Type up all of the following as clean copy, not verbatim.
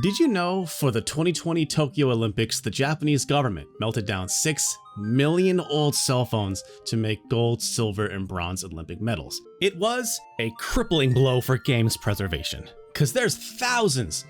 Did you know for the 2020 Tokyo Olympics, the Japanese government melted down 6 million old cell phones to make gold, silver, and bronze Olympic medals? It was a crippling blow for games preservation, because there's thousands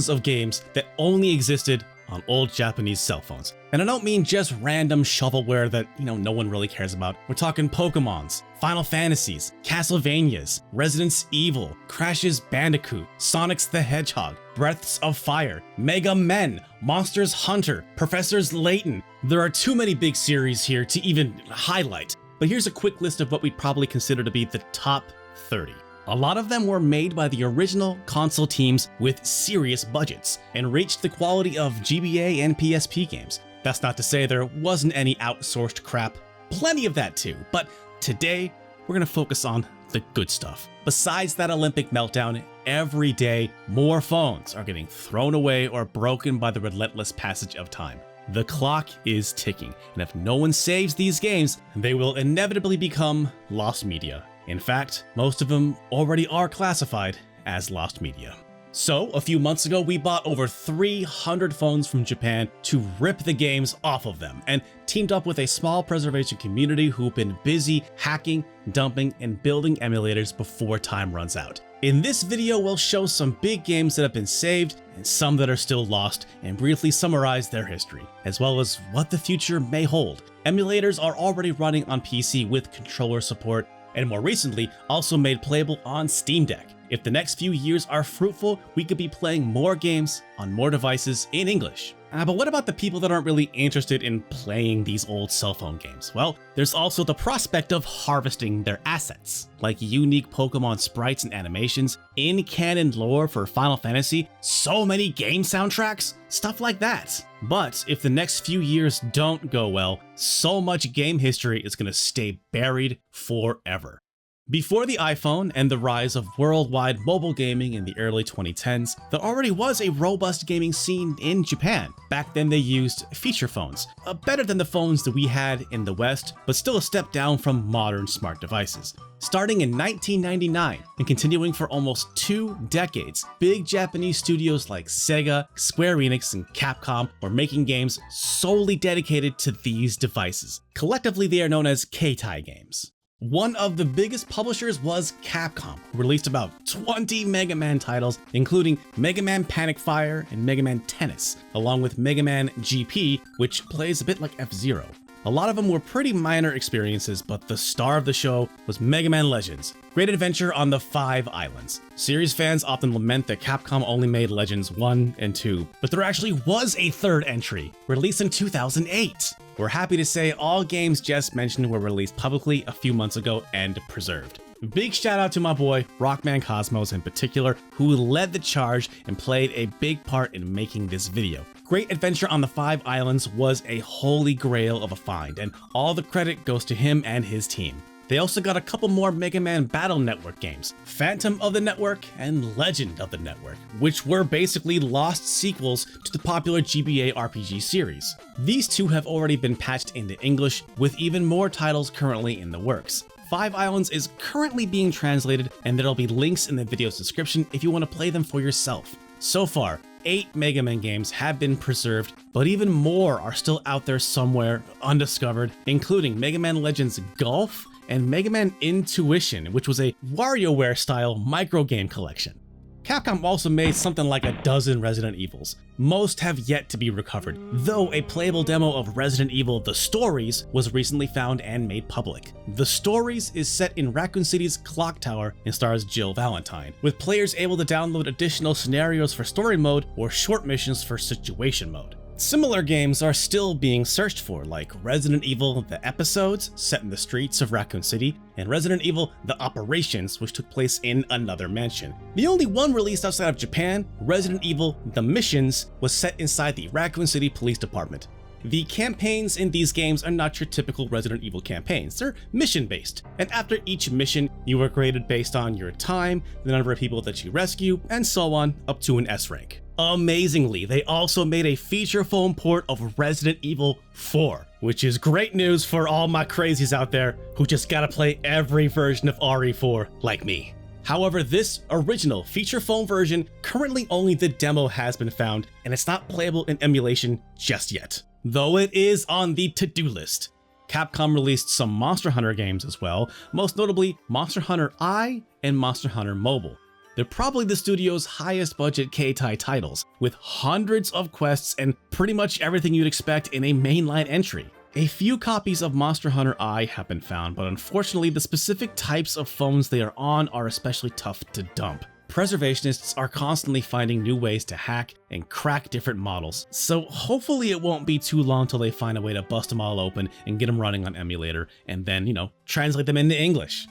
of games that only existed on old Japanese cell phones. And I don't mean just random shovelware that, no one really cares about. We're talking Pokemons, Final Fantasies, Castlevanias, Resident Evil, Crash's Bandicoot, Sonic's the Hedgehog, Breaths of Fire, Mega Men, Monsters Hunter, Professors Layton. There are too many big series here to even highlight, but here's a quick list of what we'd probably consider to be the top 30. A lot of them were made by the original console teams with serious budgets and reached the quality of GBA and PSP games. That's not to say there wasn't any outsourced crap, plenty of that too, but today we're gonna focus on the good stuff. Besides that Olympic meltdown, every day more phones are getting thrown away or broken by the relentless passage of time. The clock is ticking, and if no one saves these games, they will inevitably become lost media. In fact, most of them already are classified as lost media. So, a few months ago, we bought over 300 phones from Japan to rip the games off of them, and teamed up with a small preservation community who've been busy hacking, dumping, and building emulators before time runs out. In this video, we'll show some big games that have been saved and some that are still lost, and briefly summarize their history, as well as what the future may hold. Emulators are already running on PC with controller support, and more recently, also made playable on Steam Deck. If the next few years are fruitful, we could be playing more games on more devices in English. But what about the people that aren't really interested in playing these old cell phone games? Well, there's also the prospect of harvesting their assets, like unique Pokemon sprites and animations, in-canon lore for Final Fantasy, so many game soundtracks, stuff like that. But if the next few years don't go well, so much game history is gonna stay buried forever. Before the iPhone and the rise of worldwide mobile gaming in the early 2010s, there already was a robust gaming scene in Japan. Back then they used feature phones, better than the phones that we had in the West, but still a step down from modern smart devices. Starting in 1999 and continuing for almost 2 decades, big Japanese studios like Sega, Square Enix, and Capcom were making games solely dedicated to these devices. Collectively, they are known as Keitai games. One of the biggest publishers was Capcom, who released about 20 Mega Man titles, including Mega Man Panic Fire and Mega Man Tennis, along with Mega Man GP, which plays a bit like F-Zero. A lot of them were pretty minor experiences, but the star of the show was Mega Man Legends, great adventure on the 5 islands. Series fans often lament that Capcom only made Legends 1 and 2, but there actually was a 3rd entry, released in 2008. We're happy to say all games just mentioned were released publicly a few months ago and preserved. Big shout out to my boy, Rockman Cosmos in particular, who led the charge and played a big part in making this video. Great Adventure on the 5 Islands was a holy grail of a find, and all the credit goes to him and his team. They also got a couple more Mega Man Battle Network games, Phantom of the Network and Legend of the Network, which were basically lost sequels to the popular GBA RPG series. These two have already been patched into English, with even more titles currently in the works. 5 Islands is currently being translated, and there'll be links in the video's description if you want to play them for yourself. So far, 8 Mega Man games have been preserved, but even more are still out there somewhere undiscovered, including Mega Man Legends Golf and Mega Man Intuition, which was a WarioWare-style microgame collection. Capcom also made something like a dozen Resident Evils. Most have yet to be recovered, though a playable demo of Resident Evil The Stories was recently found and made public. The Stories is set in Raccoon City's Clock Tower and stars Jill Valentine, with players able to download additional scenarios for story mode or short missions for situation mode. Similar games are still being searched for, like Resident Evil The Episodes, set in the streets of Raccoon City, and Resident Evil The Operations, which took place in another mansion. The only one released outside of Japan, Resident Evil The Missions, was set inside the Raccoon City Police Department. The campaigns in these games are not your typical Resident Evil campaigns, they're mission-based, and after each mission, you are graded based on your time, the number of people that you rescue, and so on, up to an S rank. Amazingly, they also made a feature phone port of Resident Evil 4, which is great news for all my crazies out there who just gotta play every version of RE4 like me. However, this original feature phone version, currently only the demo has been found, and it's not playable in emulation just yet, though it is on the to-do list. Capcom released some Monster Hunter games as well, most notably Monster Hunter I and Monster Hunter Mobile. They're probably the studio's highest budget Keitai titles, with hundreds of quests and pretty much everything you'd expect in a mainline entry. A few copies of Monster Hunter I have been found, but unfortunately the specific types of phones they are on are especially tough to dump. Preservationists are constantly finding new ways to hack and crack different models, so hopefully it won't be too long till they find a way to bust them all open and get them running on emulator, and then, translate them into English.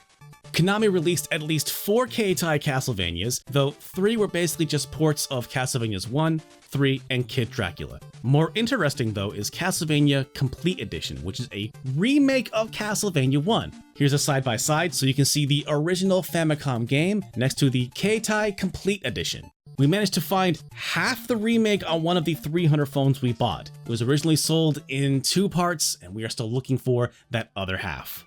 Konami released at least 4 Keitai Castlevanias, though 3 were basically just ports of Castlevanias 1, 3, and Kid Dracula. More interesting though is Castlevania Complete Edition, which is a remake of Castlevania 1. Here's a side-by-side so you can see the original Famicom game next to the Keitai Complete Edition. We managed to find half the remake on one of the 300 phones we bought. It was originally sold in 2 parts, and we are still looking for that other half.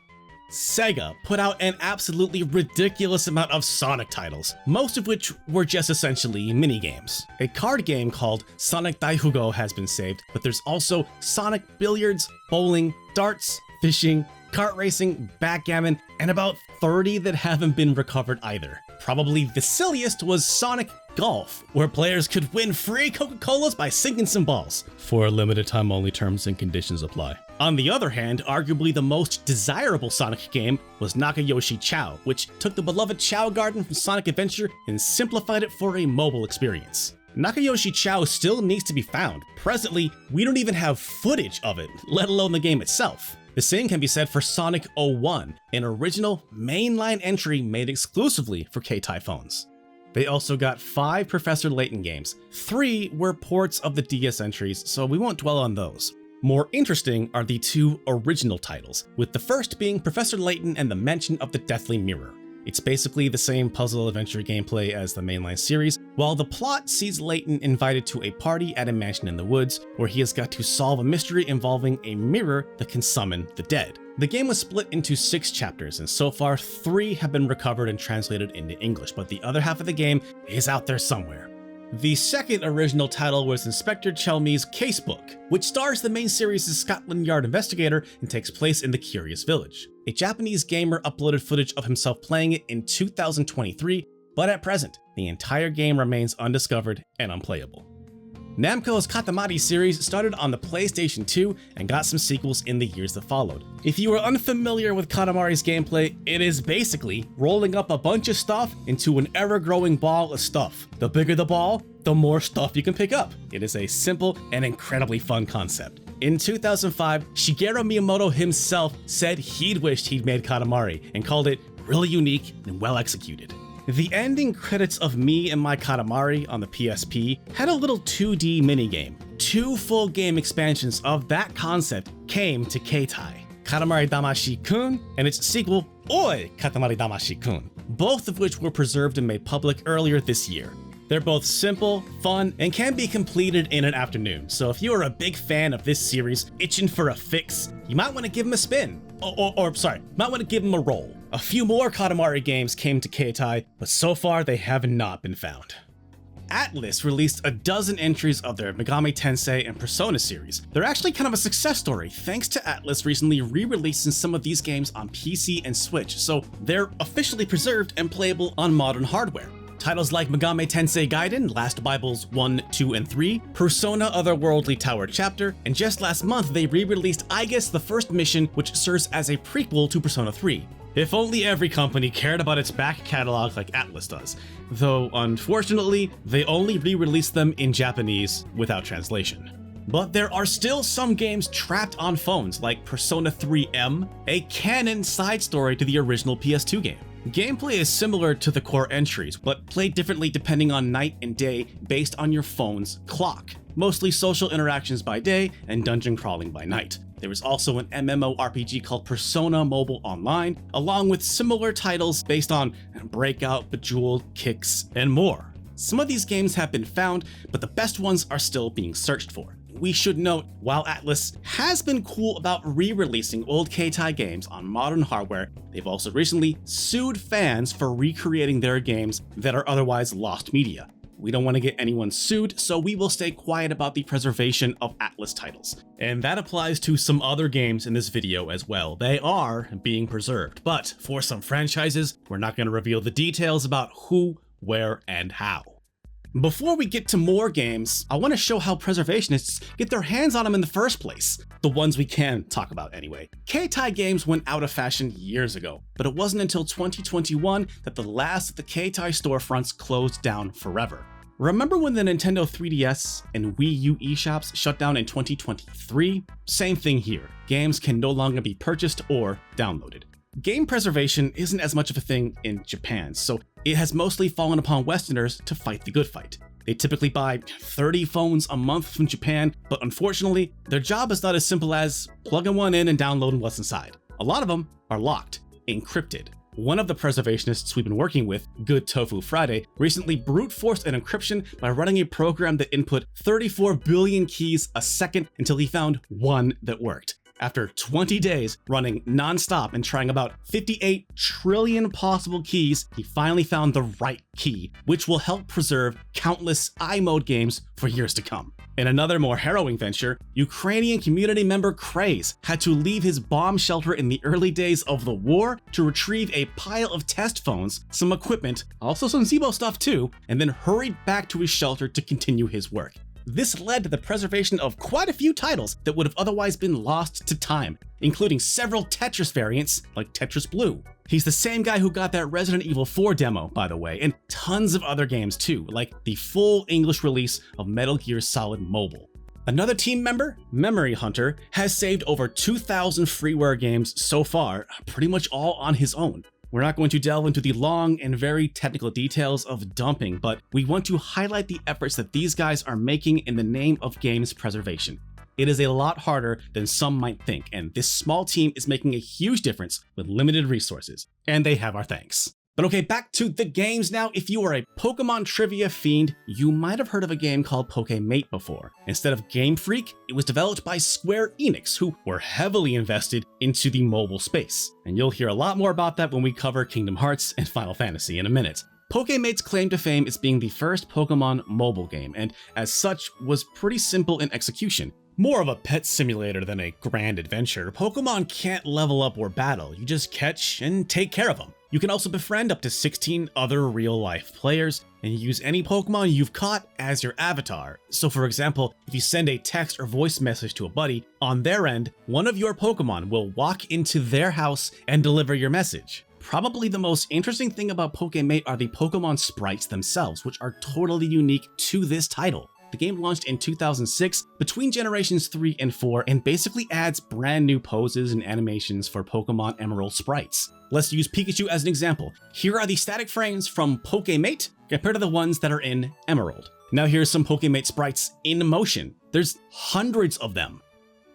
Sega put out an absolutely ridiculous amount of Sonic titles, most of which were just essentially minigames. A card game called Sonic Daifugo has been saved, but there's also Sonic Billiards, Bowling, Darts, Fishing, Kart Racing, Backgammon, and about 30 that haven't been recovered either. Probably the silliest was Sonic Golf, where players could win free Coca-Colas by sinking some balls. For a limited time only, terms and conditions apply. On the other hand, arguably the most desirable Sonic game was Nakayoshi Chow, which took the beloved Chow Garden from Sonic Adventure and simplified it for a mobile experience. Nakayoshi Chow still needs to be found. Presently, we don't even have footage of it, let alone the game itself. The same can be said for Sonic 01, an original mainline entry made exclusively for Keitai phones. They also got 5 Professor Layton games. 3 were ports of the DS entries, so we won't dwell on those. More interesting are the 2 original titles, with the first being Professor Layton and the Mention of the Deathly Mirror. It's basically the same puzzle adventure gameplay as the mainline series, while the plot sees Layton invited to a party at a mansion in the woods, where he has got to solve a mystery involving a mirror that can summon the dead. The game was split into 6 chapters, and so far 3 have been recovered and translated into English, but the other half of the game is out there somewhere. The second original title was Inspector Chelmey's Casebook, which stars the main series' Scotland Yard investigator and takes place in the Curious Village. A Japanese gamer uploaded footage of himself playing it in 2023, but at present, the entire game remains undiscovered and unplayable. Namco's Katamari series started on the PlayStation 2 and got some sequels in the years that followed. If you are unfamiliar with Katamari's gameplay, it is basically rolling up a bunch of stuff into an ever-growing ball of stuff. The bigger the ball, the more stuff you can pick up. It is a simple and incredibly fun concept. In 2005, Shigeru Miyamoto himself said he'd wished he'd made Katamari and called it really unique and well executed. The ending credits of Me and My Katamari on the PSP had a little 2D minigame. 2 full game expansions of that concept came to Keitai, Katamari Damashi-kun and its sequel, Oi Katamari Damashi-kun, both of which were preserved and made public earlier this year. They're both simple, fun, and can be completed in an afternoon, so if you are a big fan of this series, itching for a fix, you might want to give them a spin. Might want to give them a roll. A few more Katamari games came to Keitai, but so far they have not been found. Atlus released a dozen entries of their Megami Tensei and Persona series. They're actually kind of a success story, thanks to Atlus recently re-releasing some of these games on PC and Switch, so they're officially preserved and playable on modern hardware. Titles like Megami Tensei Gaiden, Last Bibles 1, 2, and 3, Persona Otherworldly Tower Chapter, and just last month they re-released Aigis the First Mission, which serves as a prequel to Persona 3. If only every company cared about its back catalog like Atlus does, though unfortunately, they only re-released them in Japanese without translation. But there are still some games trapped on phones like Persona 3M, a canon side story to the original PS2 game. Gameplay is similar to the core entries, but played differently depending on night and day based on your phone's clock. Mostly social interactions by day and dungeon crawling by night. There is also an MMORPG called Persona Mobile Online, along with similar titles based on Breakout, Bejeweled, Kicks, and more. Some of these games have been found, but the best ones are still being searched for. we should note, while Atlus has been cool about re-releasing old Keitai games on modern hardware, they've also recently sued fans for recreating their games that are otherwise lost media. We don't want to get anyone sued, so we will stay quiet about the preservation of Atlus titles. And that applies to some other games in this video as well. They are being preserved, but for some franchises, we're not going to reveal the details about who, where, and how. Before we get to more games, I want to show how preservationists get their hands on them in the first place. The ones we can talk about anyway. Keitai games went out of fashion years ago, but it wasn't until 2021 that the last of the Keitai storefronts closed down forever. Remember when the Nintendo 3DS and Wii U eShops shut down in 2023? Same thing here. Games can no longer be purchased or downloaded. Game preservation isn't as much of a thing in Japan, so it has mostly fallen upon Westerners to fight the good fight. They typically buy 30 phones a month from Japan, but unfortunately, their job is not as simple as plugging one in and downloading what's inside. A lot of them are locked, encrypted. One of the preservationists we've been working with, Good Tofu Friday, recently brute forced an encryption by running a program that input 34 billion keys a second until he found one that worked. After 20 days running non-stop and trying about 58 trillion possible keys, he finally found the right key, which will help preserve countless iMode games for years to come. In another more harrowing venture, Ukrainian community member Craze had to leave his bomb shelter in the early days of the war to retrieve a pile of test phones, some equipment, also some Zebo stuff too, and then hurried back to his shelter to continue his work. This led to the preservation of quite a few titles that would have otherwise been lost to time, including several Tetris variants like Tetris Blue. He's the same guy who got that Resident Evil 4 demo, by the way, and tons of other games too, like the full English release of Metal Gear Solid Mobile. Another team member, Memory Hunter, has saved over 2,000 freeware games so far, pretty much all on his own. We're not going to delve into the long and very technical details of dumping, but we want to highlight the efforts that these guys are making in the name of games preservation. It is a lot harder than some might think, and this small team is making a huge difference with limited resources, and they have our thanks. But okay, back to the games now. If you are a Pokemon trivia fiend, you might have heard of a game called Pokemate before. Instead of Game Freak, it was developed by Square Enix, who were heavily invested into the mobile space. And you'll hear a lot more about that when we cover Kingdom Hearts and Final Fantasy in a minute. Pokemate's claim to fame is being the first Pokemon mobile game, and as such was pretty simple in execution. More of a pet simulator than a grand adventure, Pokemon can't level up or battle, you just catch and take care of them. You can also befriend up to 16 other real-life players, and use any Pokemon you've caught as your avatar. So for example, if you send a text or voice message to a buddy, on their end, one of your Pokemon will walk into their house and deliver your message. Probably the most interesting thing about Pokemate are the Pokemon sprites themselves, which are totally unique to this title. The game launched in 2006 between generations 3 and 4 and basically adds brand new poses and animations for Pokemon Emerald sprites. Let's use Pikachu as an example. Here are the static frames from Pokemate compared to the ones that are in Emerald. Now here's some Pokemate sprites in motion. There's hundreds of them.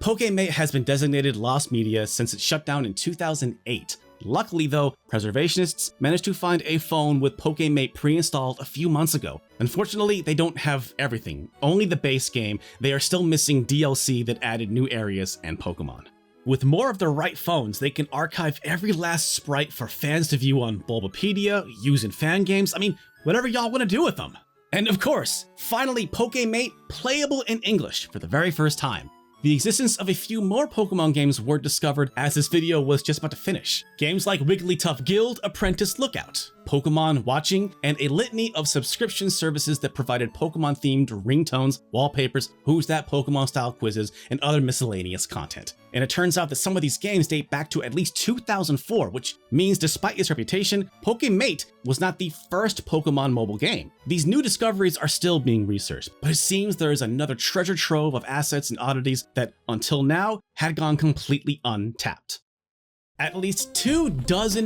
Pokemate has been designated lost media since it shut down in 2008. Luckily though, preservationists managed to find a phone with Pokemate pre-installed a few months ago. Unfortunately, they don't have everything, only the base game. They are still missing DLC that added new areas and Pokemon. With more of the right phones, they can archive every last sprite for fans to view on Bulbapedia, use in fan games, I mean, whatever y'all want to do with them. And of course, finally Pokemate playable in English for the very first time. The existence of a few more Pokemon games were discovered as this video was just about to finish. Games like Wigglytuff Guild, Apprentice Lookout, Pokemon Watching, and a litany of subscription services that provided Pokemon-themed ringtones, wallpapers, Who's That Pokemon-style quizzes, and other miscellaneous content. And it turns out that some of these games date back to at least 2004, which means despite its reputation, Pokemate was not the first Pokemon mobile game. These new discoveries are still being researched, but it seems there is another treasure trove of assets and oddities that, until now, had gone completely untapped. At least 24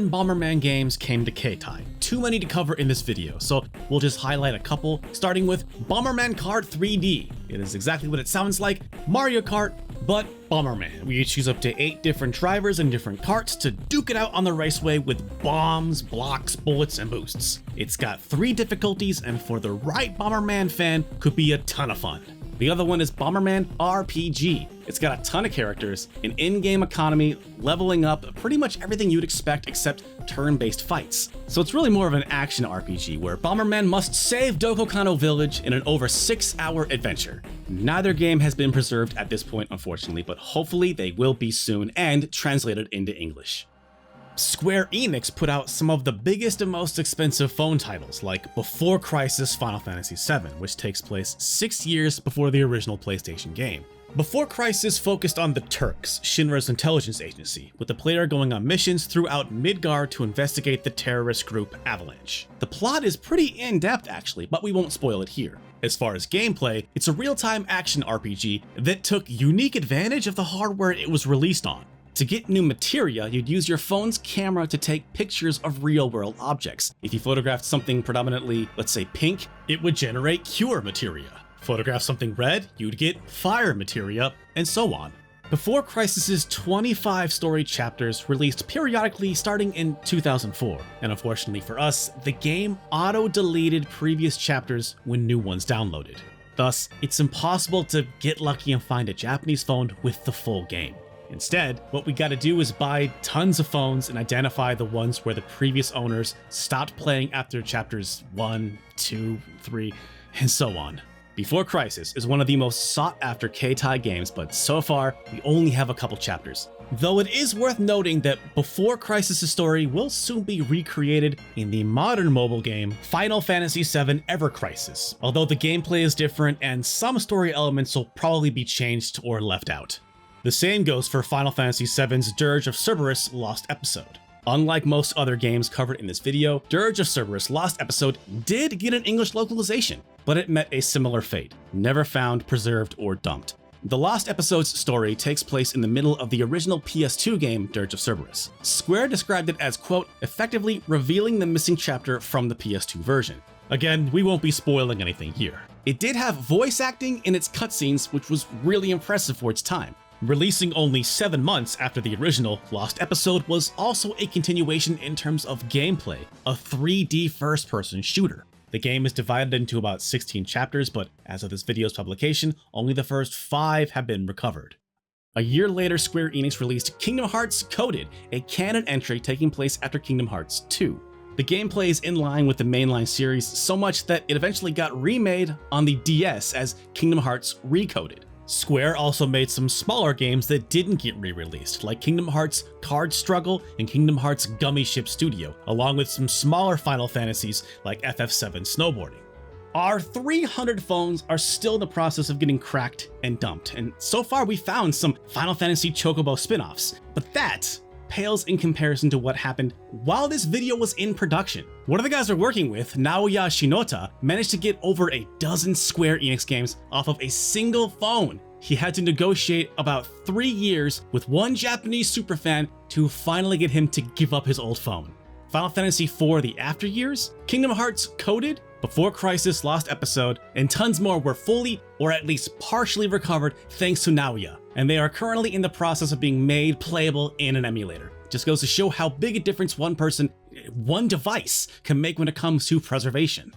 Bomberman games came to Keitai. Too many to cover in this video, so we'll just highlight a couple, starting with Bomberman Kart 3D. It is exactly what it sounds like, Mario Kart, but Bomberman. We choose up to 8 different drivers and different karts to duke it out on the raceway with bombs, blocks, bullets, and boosts. It's got 3 difficulties, and for the right Bomberman fan, could be a ton of fun. The other one is Bomberman RPG. It's got a ton of characters, an in-game economy, leveling up, pretty much everything you'd expect except turn-based fights. So it's really more of an action RPG where Bomberman must save Dokokano Village in an over 6-hour adventure. Neither game has been preserved at this point, unfortunately, but hopefully they will be soon and translated into English. Square Enix put out some of the biggest and most expensive phone titles, like Before Crisis Final Fantasy VII, which takes place 6 years before the original PlayStation game. Before Crisis focused on the Turks, Shinra's intelligence agency, with the player going on missions throughout Midgard to investigate the terrorist group Avalanche. The plot is pretty in-depth actually, but we won't spoil it here. As far as gameplay, it's a real-time action RPG that took unique advantage of the hardware it was released on. To get new materia, you'd use your phone's camera to take pictures of real-world objects. If you photographed something predominantly, let's say pink, it would generate cure materia. Photograph something red, you'd get fire materia, and so on. Before Crisis's 25 story chapters released periodically starting in 2004, and unfortunately for us, the game auto-deleted previous chapters when new ones downloaded. Thus, it's impossible to get lucky and find a Japanese phone with the full game. Instead, what we gotta do is buy tons of phones and identify the ones where the previous owners stopped playing after chapters 1, 2, 3, and so on. Before Crisis is one of the most sought after Keitai games, but so far, we only have a couple chapters. Though it is worth noting that Before Crisis' story will soon be recreated in the modern mobile game Final Fantasy VII Ever Crisis, although the gameplay is different and some story elements will probably be changed or left out. The same goes for Final Fantasy VII's Dirge of Cerberus Lost Episode. Unlike most other games covered in this video, Dirge of Cerberus Lost Episode did get an English localization, but it met a similar fate, never found, preserved, or dumped. The Lost Episode's story takes place in the middle of the original PS2 game Dirge of Cerberus. Square described it as, quote, effectively revealing the missing chapter from the PS2 version. Again, we won't be spoiling anything here. It did have voice acting in its cutscenes, which was really impressive for its time. Releasing only 7 months after the original, Lost Episode was also a continuation in terms of gameplay, a 3D first-person shooter. The game is divided into about 16 chapters, but as of this video's publication, only the first 5 have been recovered. A year later, Square Enix released Kingdom Hearts Coded, a canon entry taking place after Kingdom Hearts 2. The gameplay is in line with the mainline series so much that it eventually got remade on the DS as Kingdom Hearts Recoded. Square also made some smaller games that didn't get re-released, like Kingdom Hearts Card Struggle and Kingdom Hearts Gummy Ship Studio, along with some smaller Final Fantasies like FF7 Snowboarding. Our 300 phones are still in the process of getting cracked and dumped, and so far we found some Final Fantasy Chocobo spin-offs, but that pales in comparison to what happened while this video was in production. One of the guys we're working with, Naoya Shinota, managed to get over a dozen Square Enix games off of a single phone. He had to negotiate about 3 years with one Japanese superfan to finally get him to give up his old phone. Final Fantasy IV The After Years, Kingdom Hearts Coded, Before Crisis Lost Episode, and tons more were fully or at least partially recovered thanks to Naoya, and they are currently in the process of being made playable in an emulator. Just goes to show how big a difference one device can make when it comes to preservation.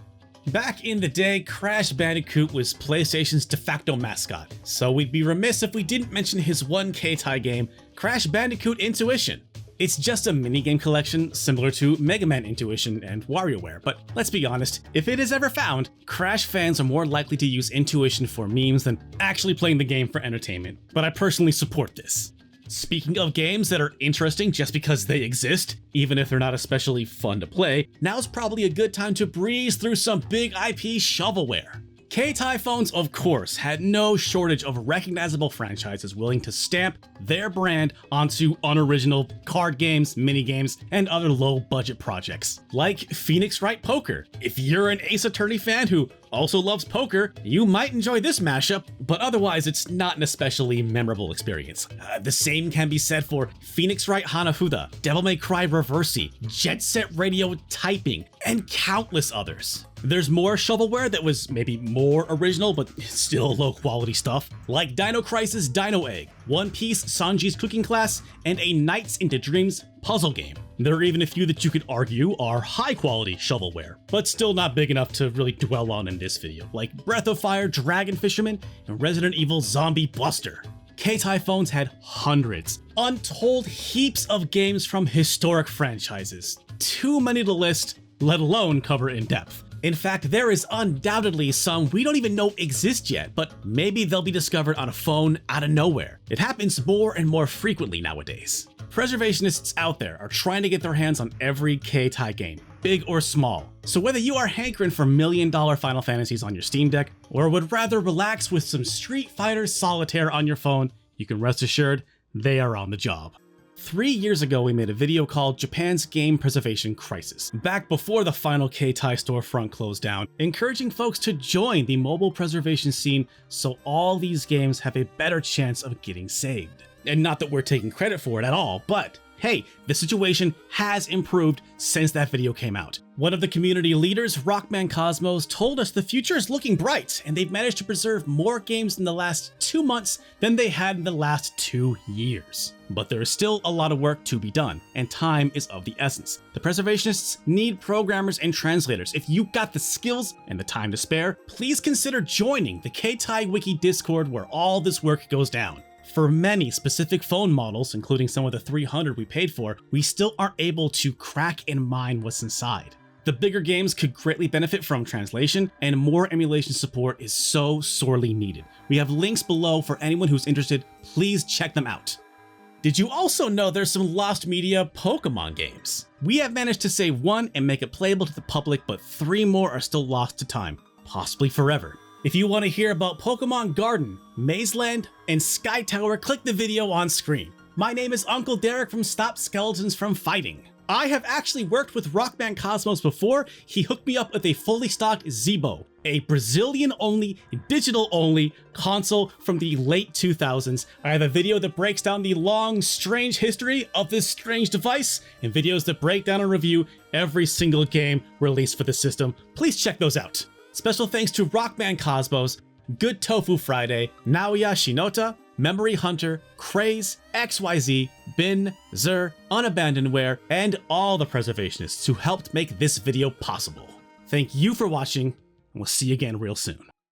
Back in the day, Crash Bandicoot was PlayStation's de facto mascot, so we'd be remiss if we didn't mention his one Keitai game, Crash Bandicoot Intuition. It's just a minigame collection similar to Mega Man Intuition and WarioWare, but let's be honest, if it is ever found, Crash fans are more likely to use Intuition for memes than actually playing the game for entertainment, but I personally support this. Speaking of games that are interesting just because they exist, even if they're not especially fun to play, now's probably a good time to breeze through some big IP shovelware. Keitai phones, of course, had no shortage of recognizable franchises willing to stamp their brand onto unoriginal card games, minigames, and other low-budget projects, like Phoenix Wright Poker. If you're an Ace Attorney fan who also loves poker, you might enjoy this mashup, but otherwise it's not an especially memorable experience. The same can be said for Phoenix Wright Hanafuda, Devil May Cry Reversi, Jet Set Radio Typing, and countless others. There's more shovelware that was maybe more original, but still low quality stuff, like Dino Crisis Dino Egg, One Piece Sanji's Cooking Class, and a Nights into Dreams puzzle game. There are even a few that you could argue are high quality shovelware, but still not big enough to really dwell on in this video, like Breath of Fire Dragon Fisherman and Resident Evil Zombie Buster. K-Tai phones had hundreds, untold heaps of games from historic franchises. Too many to list, let alone cover in depth. In fact, there is undoubtedly some we don't even know exist yet, but maybe they'll be discovered on a phone out of nowhere. It happens more and more frequently nowadays. Preservationists out there are trying to get their hands on every K-Tai game, big or small. So whether you are hankering for $1 million Final Fantasies on your Steam Deck, or would rather relax with some Street Fighter Solitaire on your phone, you can rest assured they are on the job. 3 years ago, we made a video called Japan's Game Preservation Crisis, back before the final K-Tai storefront closed down, encouraging folks to join the mobile preservation scene so all these games have a better chance of getting saved. And not that we're taking credit for it at all, but hey, the situation has improved since that video came out. One of the community leaders, Rockman Cosmos, told us the future is looking bright, and they've managed to preserve more games in the last 2 months than they had in the last 2 years. But there is still a lot of work to be done, and time is of the essence. The preservationists need programmers and translators. If you got the skills and the time to spare, please consider joining the K-Tai Wiki Discord where all this work goes down. For many specific phone models, including some of the 300 we paid for, we still aren't able to crack and mine what's inside. The bigger games could greatly benefit from translation, and more emulation support is so sorely needed. We have links below for anyone who's interested. Please check them out. Did you also know there's some lost media Pokemon games? We have managed to save 1 and make it playable to the public, but 3 more are still lost to time, possibly forever. If you want to hear about Pokemon Garden, Mazeland, and Sky Tower, click the video on screen. My name is Uncle Derek from Stop Skeletons from Fighting. I have actually worked with Rockman Cosmos before. He hooked me up with a fully stocked Zeebo, a Brazilian-only, digital-only console from the late 2000s. I have a video that breaks down the long, strange history of this strange device, and videos that break down and review every single game released for the system. Please check those out. Special thanks to Rockman Cosmos, Good Tofu Friday, Naoya Shinota, Memory Hunter, Craze, XYZ, Bin, Zer, Unabandonedware, and all the preservationists who helped make this video possible. Thank you for watching, and we'll see you again real soon.